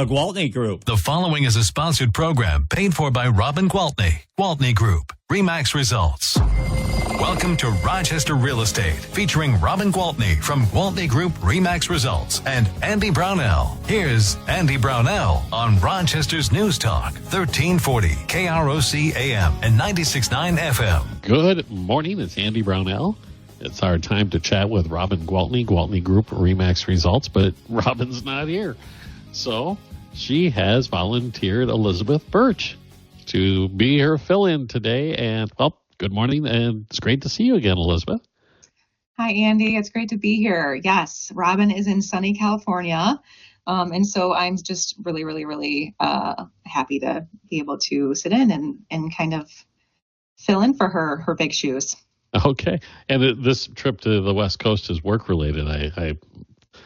The Gwaltney Group. The following is a sponsored program paid for by Robin Gwaltney. Gwaltney Group, RE/MAX Results. Welcome to Rochester Real Estate, featuring Robin Gwaltney from Gwaltney Group RE/MAX Results and Andy Brownell. Here's Andy Brownell on Rochester's News Talk, 1340 KROC AM and 96.9 FM. Good morning. It's Andy Brownell. It's our time to chat with Robin Gwaltney, Gwaltney Group RE/MAX Results, but Robin's not here. So she has volunteered Elizabeth Burch to be her fill-in today. And, well, good morning, and it's great to see you again, Elizabeth. Hi, Andy. It's great to be here. Yes, Robin is in sunny California, and so I'm just really happy to be able to sit in and kind of fill in for her big shoes. Okay. And this trip to the West Coast is work-related. I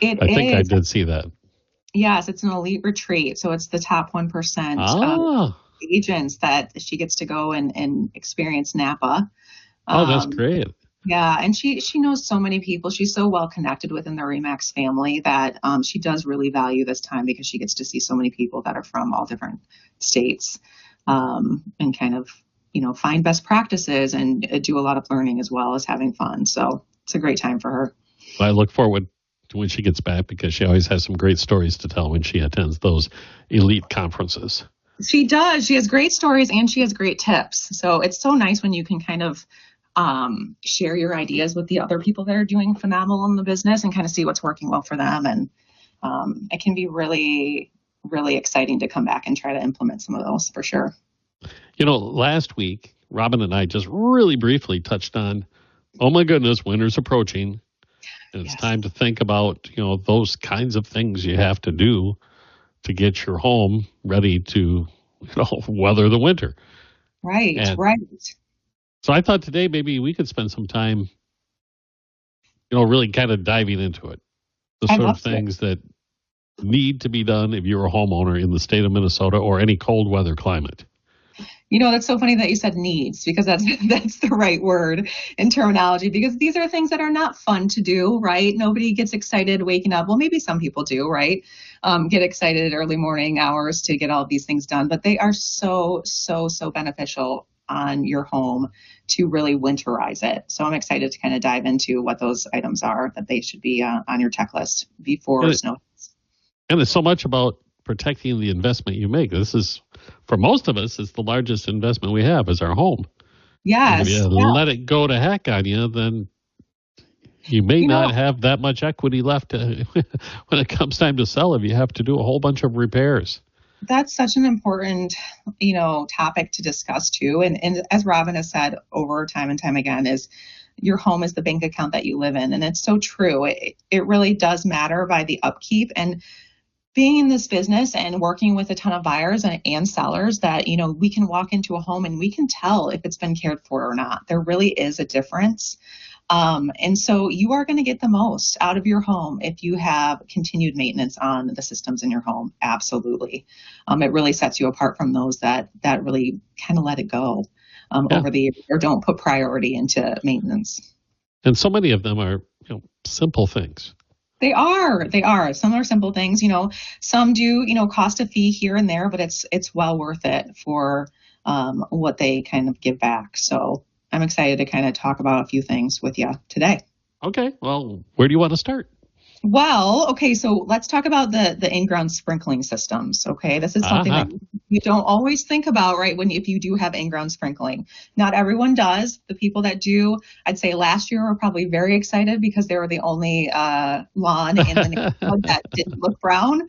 think I did see that. Yes, it's an elite retreat, so it's the top 1% agents that she gets to go and experience Napa. That's great. Yeah, and she knows so many people. She's so well connected within the RE/MAX family that she does really value this time because she gets to see so many people that are from all different states and kind of, find best practices and do a lot of learning as well as having fun. So it's a great time for her. I look forward to when she gets back because she always has some great stories to tell when she attends those elite conferences. She does. She has great stories and she has great tips. So it's so nice when you can kind of share your ideas with the other people that are doing phenomenal in the business and kind of see what's working well for them. And it can be really, really exciting to come back and try to implement some of those for sure. Last week, Robin and I just really briefly touched on, oh my goodness, winter's approaching. And it's time to think about, those kinds of things you have to do to get your home ready to, weather the winter. Right. So I thought today maybe we could spend some time, really kind of diving into it. The sort of things that need to be done if you're a homeowner in the state of Minnesota or any cold weather climate. That's so funny that you said needs because that's the right word in terminology because these are things that are not fun to do, right? Nobody gets excited waking up. Well, maybe some people do, right? Get excited at early morning hours to get all these things done, but they are so beneficial on your home to really winterize it. So I'm excited to kind of dive into what those items are that they should be on your checklist before snow. And it's so much about protecting the investment you make. This is, for most of us, it's the largest investment we have is our home. Yes. If you let it go to heck on you, then you may not have that much equity left when it comes time to sell if you have to do a whole bunch of repairs. That's such an important, topic to discuss too. And as Robin has said over time and time again is your home is the bank account that you live in. And it's so true. It really does matter by the upkeep and being in this business and working with a ton of buyers and sellers that, we can walk into a home and we can tell if it's been cared for or not. There really is a difference. And so you are going to get the most out of your home if you have continued maintenance on the systems in your home. Absolutely. It really sets you apart from those that really kind of let it go over the years or don't put priority into maintenance. And so many of them are, simple things. They are. Some are simple things, some do, cost a fee here and there, but it's well worth it for what they kind of give back. So I'm excited to kind of talk about a few things with you today. Okay. Well, where do you want to start? Well, okay, so let's talk about the in-ground sprinkling systems, okay? This is something that you don't always think about, right, if you do have in-ground sprinkling. Not everyone does. The people that do, I'd say last year were probably very excited because they were the only lawn in the neighborhood that didn't look brown.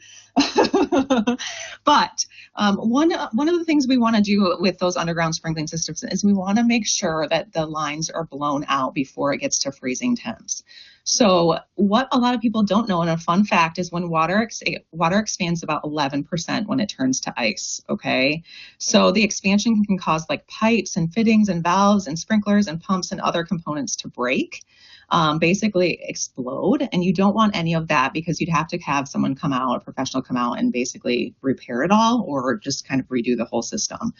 But one of the things we want to do with those underground sprinkling systems is we want to make sure that the lines are blown out before it gets to freezing temps. So what a lot of people don't know, and a fun fact, is when water expands about 11% when it turns to ice, okay? So the expansion can cause like pipes and fittings and valves and sprinklers and pumps and other components to break. basically explode. And you don't want any of that because you'd have to have someone come out, a professional come out and basically repair it all or just kind of redo the whole system.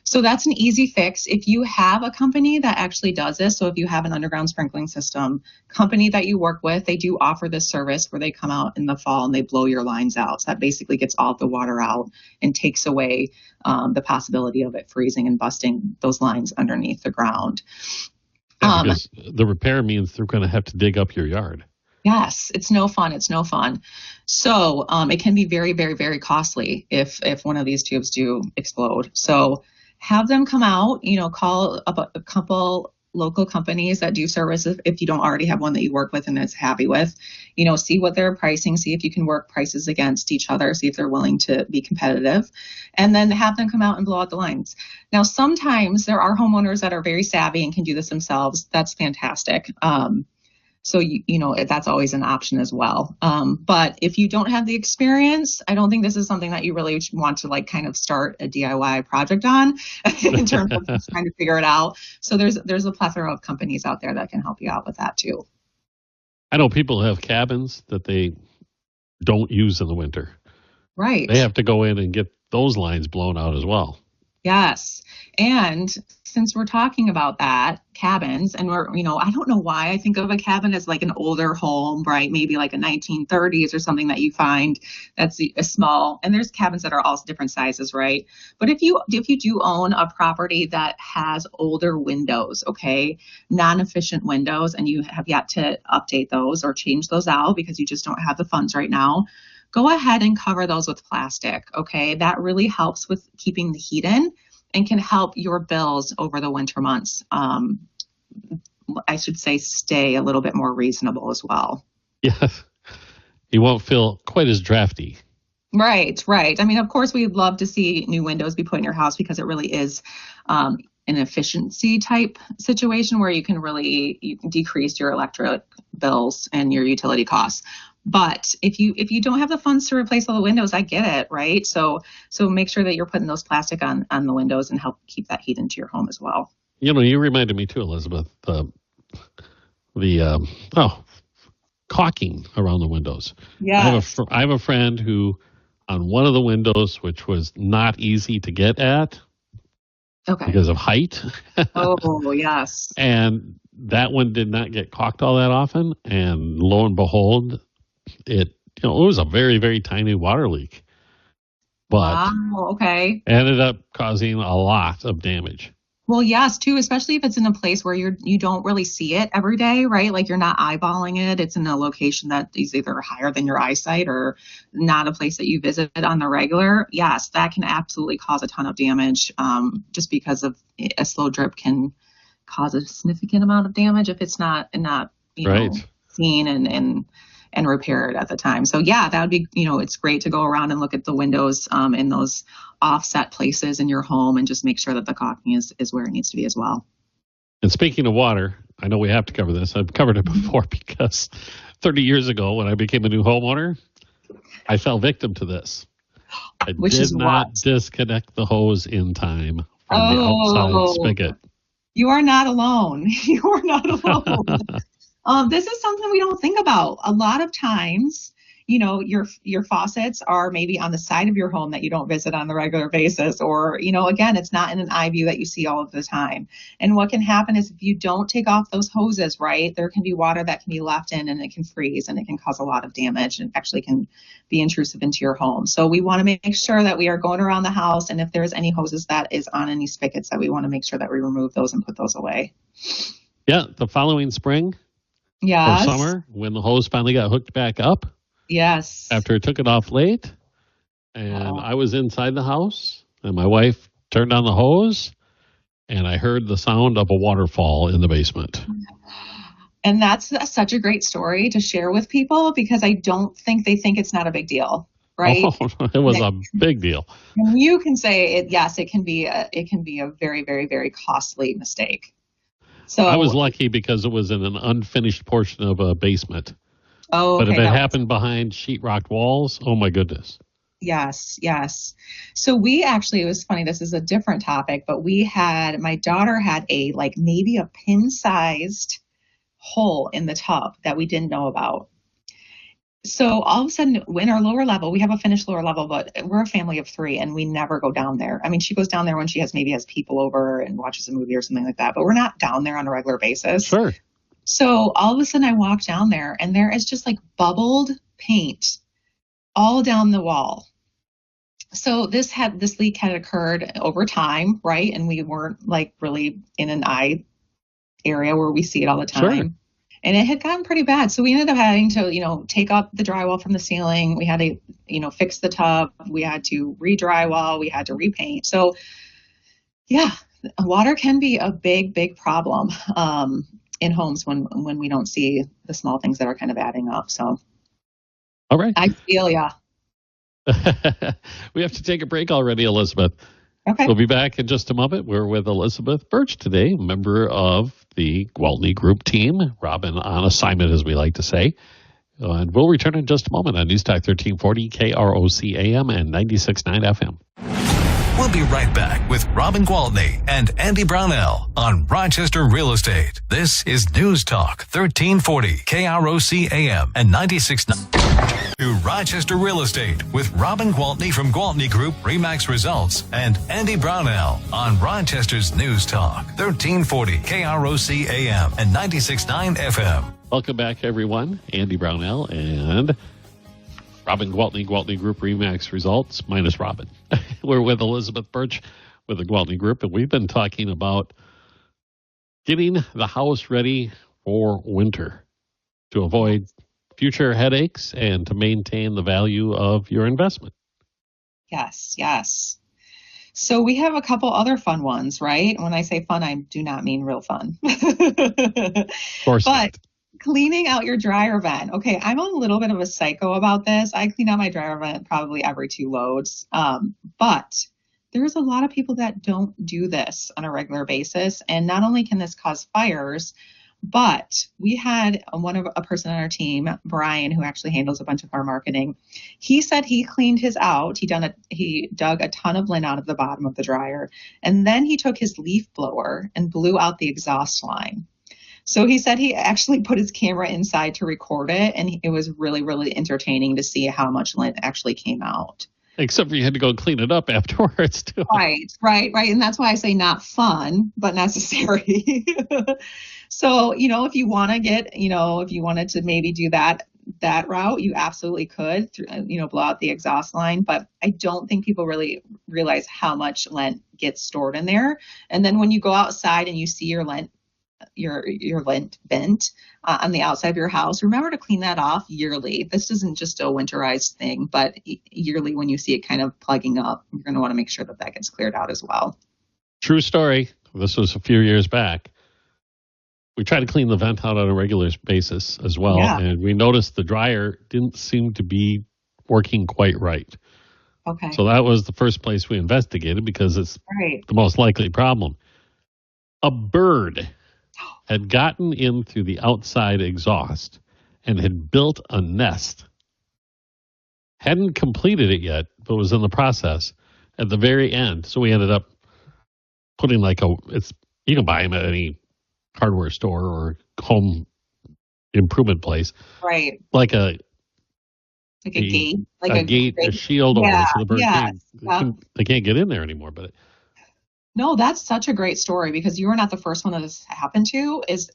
So that's an easy fix. If you have a company that actually does this, so if you have an underground sprinkling system company that you work with, they do offer this service where they come out in the fall and they blow your lines out. So that basically gets all the water out and takes away the possibility of it freezing and busting those lines underneath the ground. Yeah, because the repair means they're going to have to dig up your yard. Yes, it's no fun. It's no fun. So it can be very, very, very costly if one of these tubes do explode. So have them come out, call up a couple local companies that do services if you don't already have one that you work with and is happy with, see what they're pricing, see if you can work prices against each other, see if they're willing to be competitive, and then have them come out and blow out the lines. Now, sometimes there are homeowners that are very savvy and can do this themselves. That's fantastic. So, that's always an option as well. But if you don't have the experience, I don't think this is something that you really want to kind of start a DIY project on in terms of just trying to figure it out. So there's a plethora of companies out there that can help you out with that too. I know people have cabins that they don't use in the winter. Right. They have to go in and get those lines blown out as well. Yes. And since we're talking about that, cabins, and I don't know why I think of a cabin as like an older home, right? Maybe like a 1930s or something that you find that's a small, and there's cabins that are all different sizes, right? But if you do own a property that has older windows, okay, non-efficient windows, and you have yet to update those or change those out because you just don't have the funds right now, go ahead and cover those with plastic, okay? That really helps with keeping the heat in and can help your bills over the winter months, I should say, stay a little bit more reasonable as well. Yeah, you won't feel quite as drafty. Right. I mean, of course, we'd love to see new windows be put in your house because it really is an efficiency type situation where you can really decrease your electric bills and your utility costs. But if you don't have the funds to replace all the windows, I get it, right? So make sure that you're putting those plastic on the windows and help keep that heat into your home as well. You reminded me too, Elizabeth, the caulking around the windows. Yeah. I have a friend who, on one of the windows, which was not easy to get at, okay, because of height. Oh, yes. And that one did not get caulked all that often, and lo and behold, it was a very, very tiny water leak, but okay, ended up causing a lot of damage. Well, yes, too, especially if it's in a place where you don't really see it every day, right? Like you're not eyeballing it. It's in a location that is either higher than your eyesight or not a place that you visit on the regular. Yes, that can absolutely cause a ton of damage. Just because of a slow drip can cause a significant amount of damage if it's not seen and repaired at the time. So yeah, that would be, it's great to go around and look at the windows in those offset places in your home and just make sure that the caulking is where it needs to be as well. And speaking of water, I know we have to cover this. I've covered it before because 30 years ago when I became a new homeowner, I fell victim to this. I did not disconnect the hose in time from the outside spigot. You are not alone. You are not alone. This is something we don't think about. A lot of times, your faucets are maybe on the side of your home that you don't visit on a regular basis, or, again, it's not in an eye view that you see all of the time. And what can happen is if you don't take off those hoses, right, there can be water that can be left in and it can freeze and it can cause a lot of damage and actually can be intrusive into your home. So we want to make sure that we are going around the house, and if there's any hoses that is on any spigots, that we want to make sure that we remove those and put those away. Yeah, the following spring. Yes. Or summer, when the hose finally got hooked back up. Yes. After it took it off late, and I was inside the house, and my wife turned on the hose, and I heard the sound of a waterfall in the basement. And that's such a great story to share with people because I don't think they think it's not a big deal, right? Oh, it was a big deal. And you can say it. Yes, it can be a very, very, very costly mistake. So I was lucky because it was in an unfinished portion of a basement. Oh, okay. But if it happened behind sheetrock walls, oh my goodness. Yes. So it was funny, this is a different topic, but my daughter had maybe a pin-sized hole in the tub that we didn't know about. So all of a sudden, in our lower level, we have a finished lower level, but we're a family of 3 and we never go down there. I mean, she goes down there when she has people over and watches a movie or something like that, but we're not down there on a regular basis. Sure. So all of a sudden I walk down there and there is just like bubbled paint all down the wall. So this leak had occurred over time, right? And we weren't like really in an eye area where we see it all the time. Sure. And it had gotten pretty bad. So we ended up having to, take up the drywall from the ceiling. We had to, fix the tub. We had to re-drywall. We had to repaint. So yeah, water can be a big, big problem in homes when we don't see the small things that are kind of adding up. So all right. I feel ya. We have to take a break already, Elizabeth. Okay. We'll be back in just a moment. We're with Elizabeth Burch today, member of the Gwaltney Group team. Robin on assignment, as we like to say. And we'll return in just a moment on News Talk 1340, KROC AM and 96.9 FM. We'll be right back with Robin Gwaltney and Andy Brownell on Rochester Real Estate. This is News Talk 1340, KROC AM and 96.9. To Rochester Real Estate with Robin Gwaltney from Gwaltney Group-RE Results and Andy Brownell on Rochester's News Talk 1340, KROC AM and 96.9 FM. Welcome back, everyone. Andy Brownell and Robin Gwaltney, Gwaltney Group-RE Results, minus Robin. We're with Elizabeth Burch with the Gwaltney Group, and we've been talking about getting the house ready for winter to avoid future headaches and to maintain the value of your investment. Yes, yes. So we have a couple other fun ones, right? When I say fun, I do not mean real fun. Of course not. Cleaning out your dryer vent. Okay, I'm a little bit of a psycho about this. I clean out my dryer vent probably every 2 loads. But there's a lot of people that don't do this on a regular basis. And not only can this cause fires, but we had a person on our team, Brian, who actually handles a bunch of our marketing. He said he cleaned his out. He dug a ton of lint out of the bottom of the dryer. And then he took his leaf blower and blew out the exhaust line. So he said he actually put his camera inside to record it, and it was really, really entertaining to see how much lint actually came out. Except for you had to go clean it up afterwards, too. Right. And that's why I say not fun, but necessary. So, if you want to if you wanted to maybe do that route, you absolutely could, blow out the exhaust line. But I don't think people really realize how much lint gets stored in there. And then when you go outside and you see your lint vent on the outside of your house, remember to clean that off yearly. This isn't just a winterized thing, but yearly when you see it kind of plugging up, you're going to want to make sure that gets cleared out as well. True story. This was a few years back. We tried to clean the vent out on a regular basis as well, and we noticed the dryer didn't seem to be working quite right. Okay. So that was the first place we investigated because it's the most likely problem. A bird had gotten in through the outside exhaust and had built a nest. Hadn't completed it yet, but was in the process at the very end. So we ended up putting you can buy them at any hardware store or home improvement place. Right. Like a gate. A shield over it so the bird they can't get in there anymore. But no, that's such a great story because you were not the first one that this happened to. It's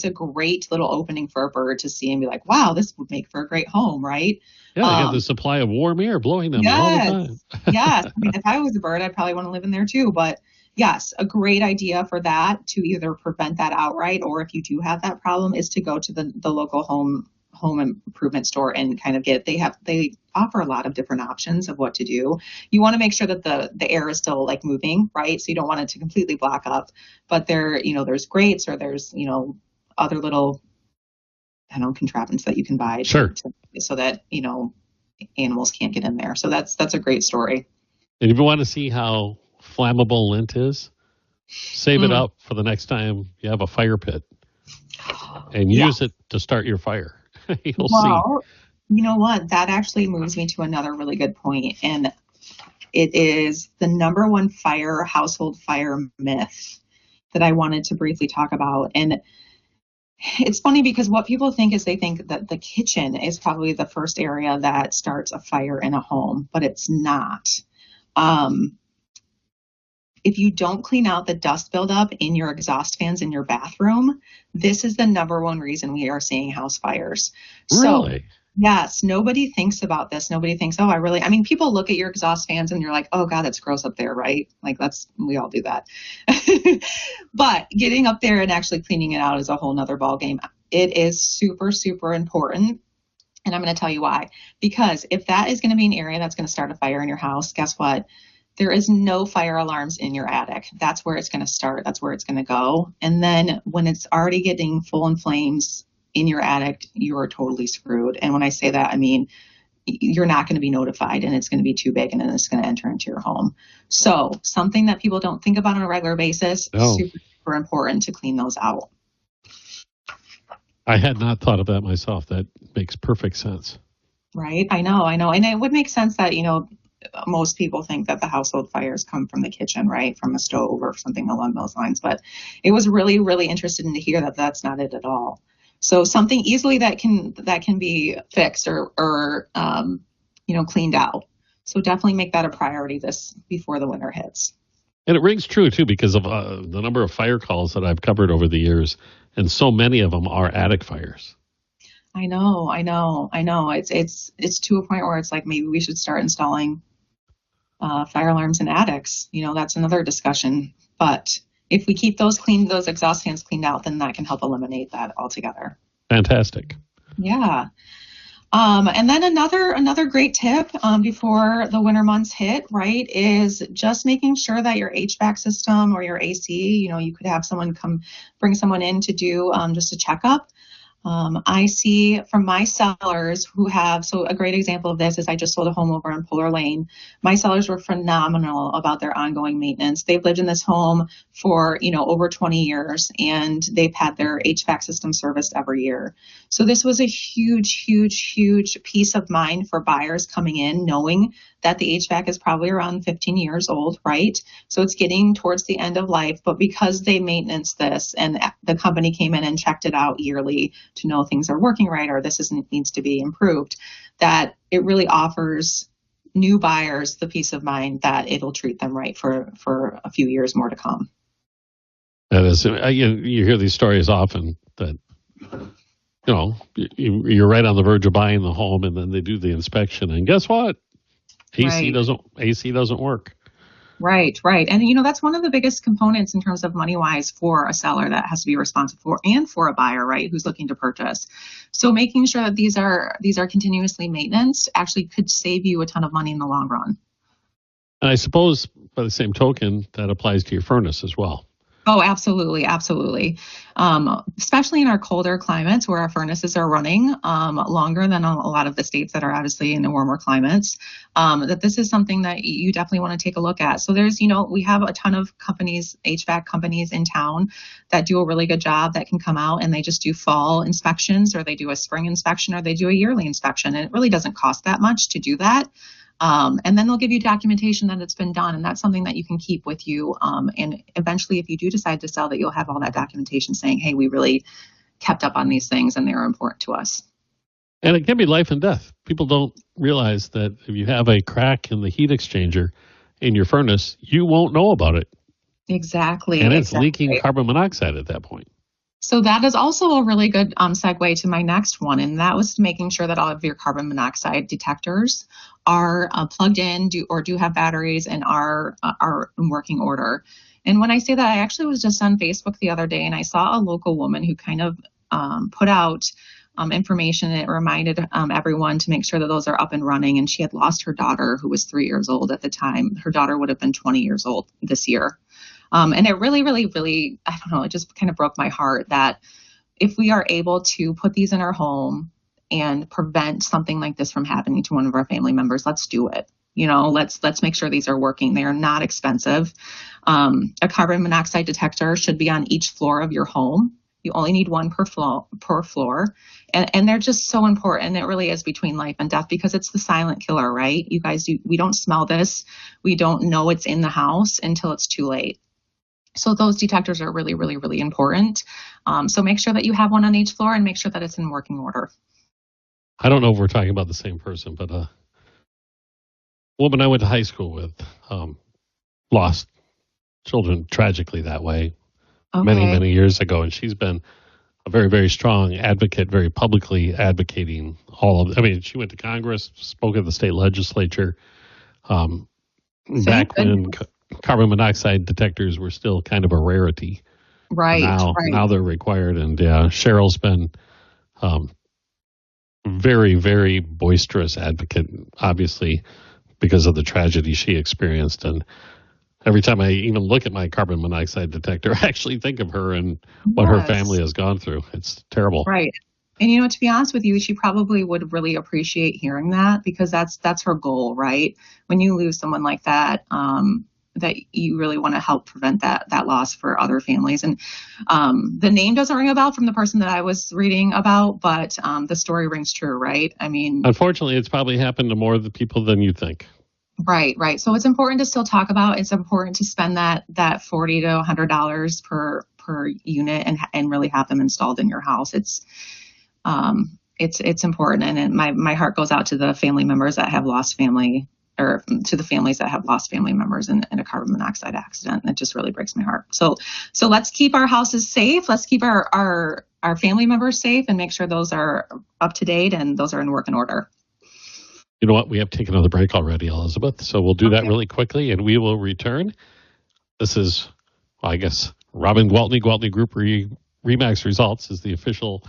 a great little opening for a bird to see and be like, wow, this would make for a great home, right? Yeah, they got the supply of warm air blowing them all the time. Yes. I mean, if I was a bird, I'd probably want to live in there too. But yes, a great idea for that to either prevent that outright, or if you do have that problem, is to go to the local home improvement store and kind of they offer a lot of different options of what to do. You want to make sure that the air is still moving, right? So you don't want it to completely block up, but there's grates or there's, other little, contrivance that you can buy so that, animals can't get in there. So that's a great story. And if you want to see how flammable lint is, save it up for the next time you have a fire pit and use it to start your fire. You'll see. You know what? That actually moves me to another really good point, and it is the number one household fire myth that I wanted to briefly talk about. And It's funny because what people think is they think that the kitchen is probably the first area that starts a fire in a home, but it's not. Um, if you don't clean out the dust buildup in your exhaust fans in your bathroom, this is the number one reason we are seeing house fires. Really? So, yes, nobody thinks about this. Nobody thinks, oh, I mean, people look at your exhaust fans and you're like, oh God, it's gross up there, right? Like we all do that. But getting up there and actually cleaning it out is a whole nother ball game. It is super, super important. And I'm going to tell you why. Because if that is going to be an area that's going to start a fire in your house, guess what? There is no fire alarms in your attic. That's where it's going to start. That's where it's going to go. And then when it's already getting full in flames in your attic, you are totally screwed. And when I say that, I mean, you're not going to be notified and it's going to be too big and then it's going to enter into your home. So something that people don't think about on a regular basis, super, super important to clean those out. I had not thought of that myself. That makes perfect sense. Right. I know. And it would make sense that, most people think that the household fires come from the kitchen, right? From a stove or something along those lines. But it was really, really interesting to hear that that's not it at all. So something easily that can be fixed or cleaned out. So definitely make that a priority before the winter hits. And it rings true too because of the number of fire calls that I've covered over the years, and so many of them are attic fires. I know. It's to a point where it's like maybe we should start installing fire alarms in attics. That's another discussion. But if we keep those exhaust fans cleaned out, then that can help eliminate that altogether. Fantastic. Yeah. And then another great tip before the winter months hit, right, is just making sure that your HVAC system or your AC, you could have someone bring someone in to do just a checkup. I see from my sellers so a great example of this is I just sold a home over in Polar Lane. My sellers were phenomenal about their ongoing maintenance. They've lived in this home for, over 20 years and they've had their HVAC system serviced every year. So this was a huge, huge, huge peace of mind for buyers coming in, knowing that the HVAC is probably around 15 years old, right? So it's getting towards the end of life, but because they maintenance this and the company came in and checked it out yearly to know things are working right or needs to be improved, that it really offers new buyers the peace of mind that it'll treat them right for a few years more to come. That is, you hear these stories often that, you're right on the verge of buying the home and then they do the inspection and guess what? AC doesn't work. Right. And, that's one of the biggest components in terms of money-wise for a seller that has to be responsible for and for a buyer, right, who's looking to purchase. So making sure that these are continuously maintained actually could save you a ton of money in the long run. And I suppose by the same token, that applies to your furnace as well. Oh, absolutely. Absolutely. Especially in our colder climates where our furnaces are running longer than a lot of the states that are obviously in the warmer climates, that this is something that you definitely want to take a look at. So there's, we have a ton of companies, HVAC companies in town that do a really good job that can come out and they just do fall inspections or they do a spring inspection or they do a yearly inspection. And it really doesn't cost that much to do that. And then they'll give you documentation that it's been done. And that's something that you can keep with you. And eventually, if you do decide to sell, that you'll have all that documentation saying, hey, we really kept up on these things and they are important to us. And it can be life and death. People don't realize that if you have a crack in the heat exchanger in your furnace, you won't know about it. Exactly. And it's leaking carbon monoxide at that point. So that is also a really good segue to my next one, and that was making sure that all of your carbon monoxide detectors are plugged in, do have batteries, and are in working order. And when I say that, I actually was just on Facebook the other day, and I saw a local woman who kind of put out information. It reminded everyone to make sure that those are up and running. And she had lost her daughter, who was 3 years old at the time. Her daughter would have been 20 years old this year. And it really, really, really, I don't know, it just kind of broke my heart that if we are able to put these in our home and prevent something like this from happening to one of our family members, let's do it. Let's make sure these are working. They are not expensive. A carbon monoxide detector should be on each floor of your home. You only need one per floor. And they're just so important. It really is between life and death because it's the silent killer, right? You guys, we don't smell this. We don't know it's in the house until it's too late. So those detectors are really, really, really important. So make sure that you have one on each floor and make sure that it's in working order. I don't know if we're talking about the same person, but a woman I went to high school with lost children tragically that way many, Okay. many years ago. And she's been a very, very strong advocate, very publicly advocating she went to Congress, spoke at the state legislature Thank back when goodness. carbon monoxide detectors were still kind of a rarity. Right, Now right. they're required. And Cheryl's been very, very boisterous advocate, obviously, because of the tragedy she experienced. And every time I even look at my carbon monoxide detector, I actually think of her and what her family Yes, has gone through. It's terrible. right. And to be honest with you, she probably would really appreciate hearing that because that's her goal, right? When you lose someone like that, that you really want to help prevent that loss for other families. And the name doesn't ring a bell from the person that I was reading about, but the story rings true, right? I mean, Unfortunately, it's probably happened to more of the people than you think. right, right. So it's important to still talk about. It's important to spend that $40 to $100 per unit and really have them installed in your house. It's important, and my heart goes out to the family members that have lost family, or to the families that have lost family members in a carbon monoxide accident. It just really breaks my heart. So let's keep our houses safe. Let's keep our family members safe and make sure those are up to date and those are in working order. You know what? We have to take another break already, Elizabeth. So we'll do that Okay. really quickly, and we will return. This is, I guess, Robin Gwaltney Group-RE Remax Results is the official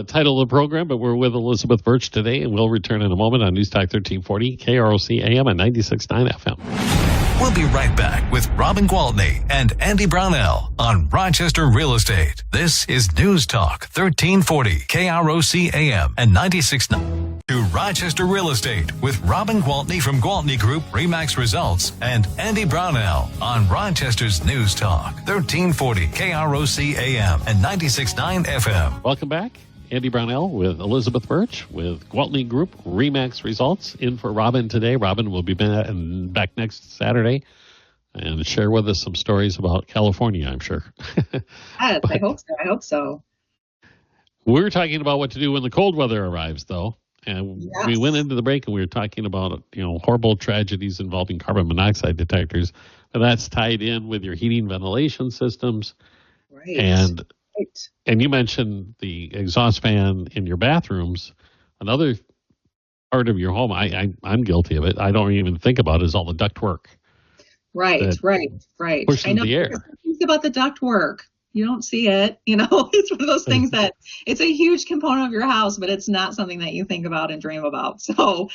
title of the program, but we're with Elizabeth Burch today, and we'll return in a moment on News Talk 1340, KROC AM and 96.9 FM. We'll be right back with Robin Gwaltney and Andy Brownell on Rochester Real Estate. This is News Talk 1340, KROC AM and 96.9. To Rochester Real Estate with Robin Gwaltney from Gwaltney Group Remax Results and Andy Brownell on Rochester's News Talk 1340 KROC AM and 96.9 FM. Welcome back. Andy Brownell with Elizabeth Burch with Gwaltney Group Remax Results. In for Robin today. Robin will be back next Saturday and share with us some stories about California, I'm sure. Yes, I hope so. I hope so. We're talking about what to do when the cold weather arrives, though. And Yes. we went into the break and we were talking about, horrible tragedies involving carbon monoxide detectors. And that's tied in with your heating ventilation systems. Right. And Right. And you mentioned the exhaust fan in your bathrooms. Another part of your home, I'm guilty of it. I don't even think about it, is all the duct work Right, that right, right. I pushes know the air. things about the duct work. You don't see it, it's one of those things that it's a huge component of your house, but it's not something that you think about and dream about. So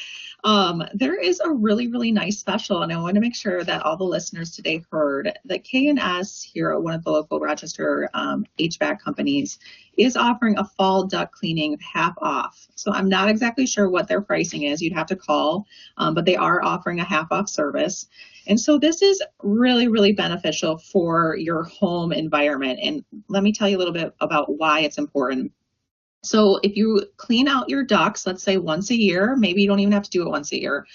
there is a really, really nice special, and I want to make sure that all the listeners today heard that K&S here, one of the local Rochester HVAC companies, is offering a fall duct cleaning half off. So I'm not exactly sure what their pricing is. You'd have to call, but they are offering a half off service. And so this is really, really beneficial for your home environment. And let me tell you a little bit about why it's important. So if you clean out your ducts, let's say once a year, maybe you don't even have to do it once a year.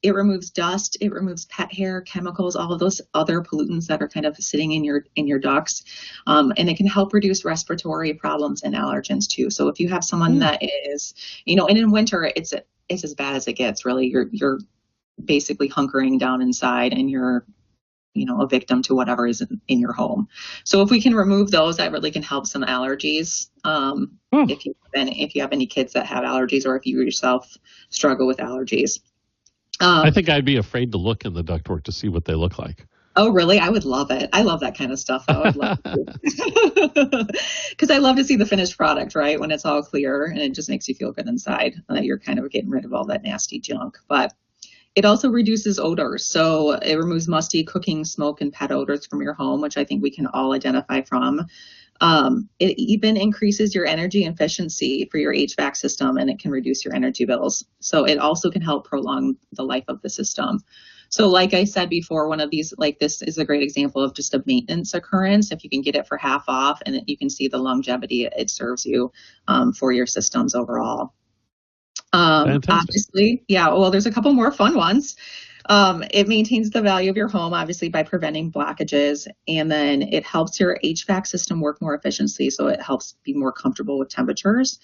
It removes dust, it removes pet hair, chemicals, all of those other pollutants that are kind of sitting in your ducts. And it can help reduce respiratory problems and allergens too. So if you have someone that is, and in winter, it's as bad as it gets, really. You're basically hunkering down inside and you're a victim to whatever is in your home. So if we can remove those, that really can help some allergies. If you have any kids that have allergies, or if you yourself struggle with allergies. I think I'd be afraid to look in the ductwork to see what they look like. Oh, really? I would love it. I love that kind of stuff, though. I'd love to. Because I love to see the finished product, right? When it's all clear and it just makes you feel good inside, that you're kind of getting rid of all that nasty junk. But it also reduces odors. So it removes musty cooking, smoke, and pet odors from your home, which I think we can all identify from. It even increases your energy efficiency for your HVAC system, and it can reduce your energy bills. So it also can help prolong the life of the system. So like I said before, one of these, like this is a great example of just a maintenance occurrence. If you can get it for half off, and you can see the longevity it serves you for your systems overall. Fantastic. Obviously, yeah, well, there's a couple more fun ones. It maintains the value of your home, obviously, by preventing blockages, and then it helps your HVAC system work more efficiently, so it helps be more comfortable with temperatures.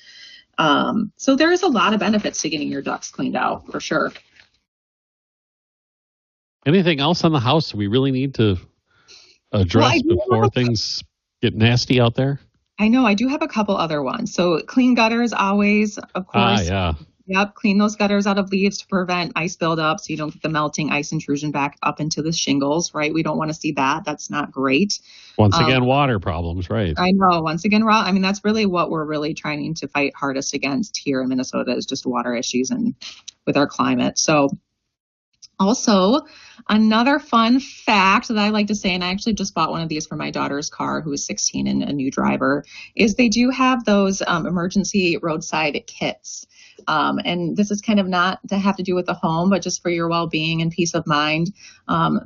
So there is a lot of benefits to getting your ducts cleaned out, for sure. Anything else on the house we really need to address before things get nasty out there? I know, I do have a couple other ones. So clean gutters always, of course. Yeah. Yep, clean those gutters out of leaves to prevent ice buildup so you don't get the melting ice intrusion back up into the shingles, right? We don't want to see that. That's not great. Once again, water problems, right? I know. Once again, I mean, that's really what we're really trying to fight hardest against here in Minnesota is just water issues and with our climate. So also, another fun fact that I like to say, and I actually just bought one of these for my daughter's car, who is 16 and a new driver, is they do have those emergency roadside kits. And this is kind of not to have to do with the home, but just for your well-being and peace of mind.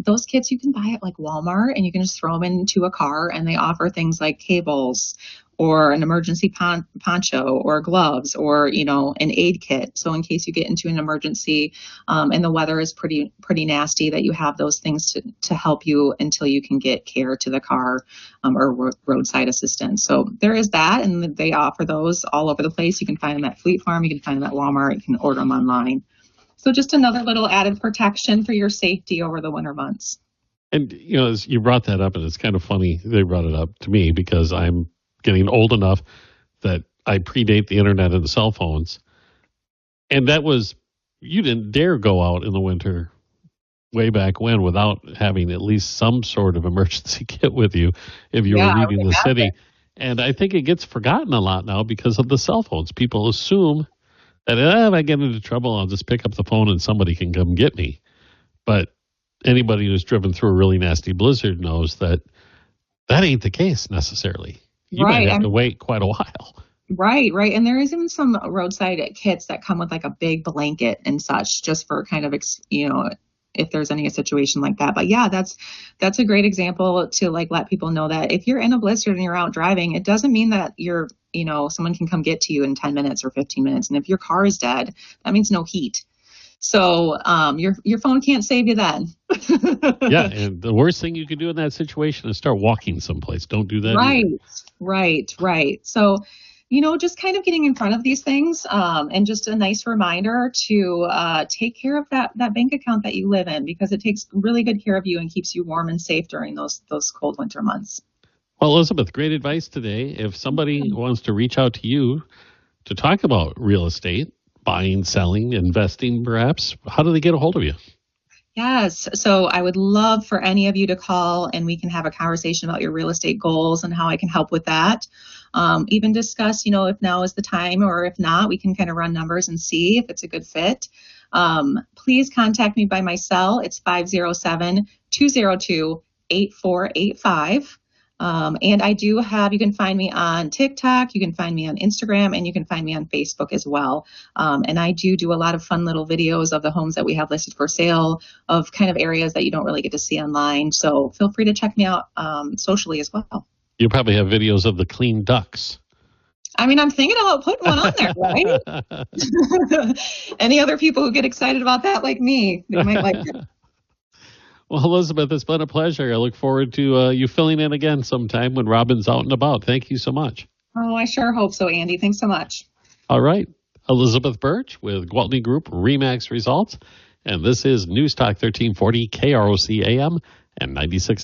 Those kits you can buy at like Walmart, and you can just throw them into a car, and they offer things like cables or an emergency poncho or gloves or, an aid kit. So in case you get into an emergency and the weather is pretty nasty, that you have those things to help you until you can get care to the car or roadside assistance. So there is that, and they offer those all over the place. You can find them at Fleet Farm. You can find them at Walmart. You can order them online. So just another little added protection for your safety over the winter months. And, as you brought that up, and it's kind of funny they brought it up to me because I'm getting old enough that I predate the internet and the cell phones. And that was, you didn't dare go out in the winter way back when without having at least some sort of emergency kit with you if you were leaving the city. And I think it gets forgotten a lot now because of the cell phones. People assume that if I get into trouble, I'll just pick up the phone and somebody can come get me. But anybody who's driven through a really nasty blizzard knows that ain't the case necessarily. You might have to wait quite a while. Right. And there is even some roadside kits that come with like a big blanket and such, just for kind of, if there's any situation like that. But yeah, that's a great example to like let people know that if you're in a blizzard and you're out driving, it doesn't mean that you're, someone can come get to you in 10 minutes or 15 minutes. And if your car is dead, that means no heat. So your phone can't save you then. Yeah, and the worst thing you can do in that situation is start walking someplace. Don't do that. Right. So, just kind of getting in front of these things and just a nice reminder to take care of that bank account that you live in, because it takes really good care of you and keeps you warm and safe during those cold winter months. Well, Elizabeth, great advice today. If somebody wants to reach out to you to talk about real estate, buying, selling, investing, perhaps, how do they get a hold of you? Yes. So I would love for any of you to call and we can have a conversation about your real estate goals and how I can help with that. Even discuss, if now is the time, or if not, we can kind of run numbers and see if it's a good fit. Please contact me by my cell. It's 507-202-8485. And I do have, you can find me on TikTok, you can find me on Instagram, and you can find me on Facebook as well. And I do a lot of fun little videos of the homes that we have listed for sale, of kind of areas that you don't really get to see online. So feel free to check me out socially as well. You probably have videos of the clean ducks. I mean, I'm thinking about putting one on there, right? Any other people who get excited about that like me, they might like it. Well, Elizabeth, it's been a pleasure. I look forward to you filling in again sometime when Robin's out and about. Thank you so much. Oh, I sure hope so, Andy. Thanks so much. All right. Elizabeth Burch with Gwaltney Group-RE Results. And this is News Talk 1340 KROC AM and 96.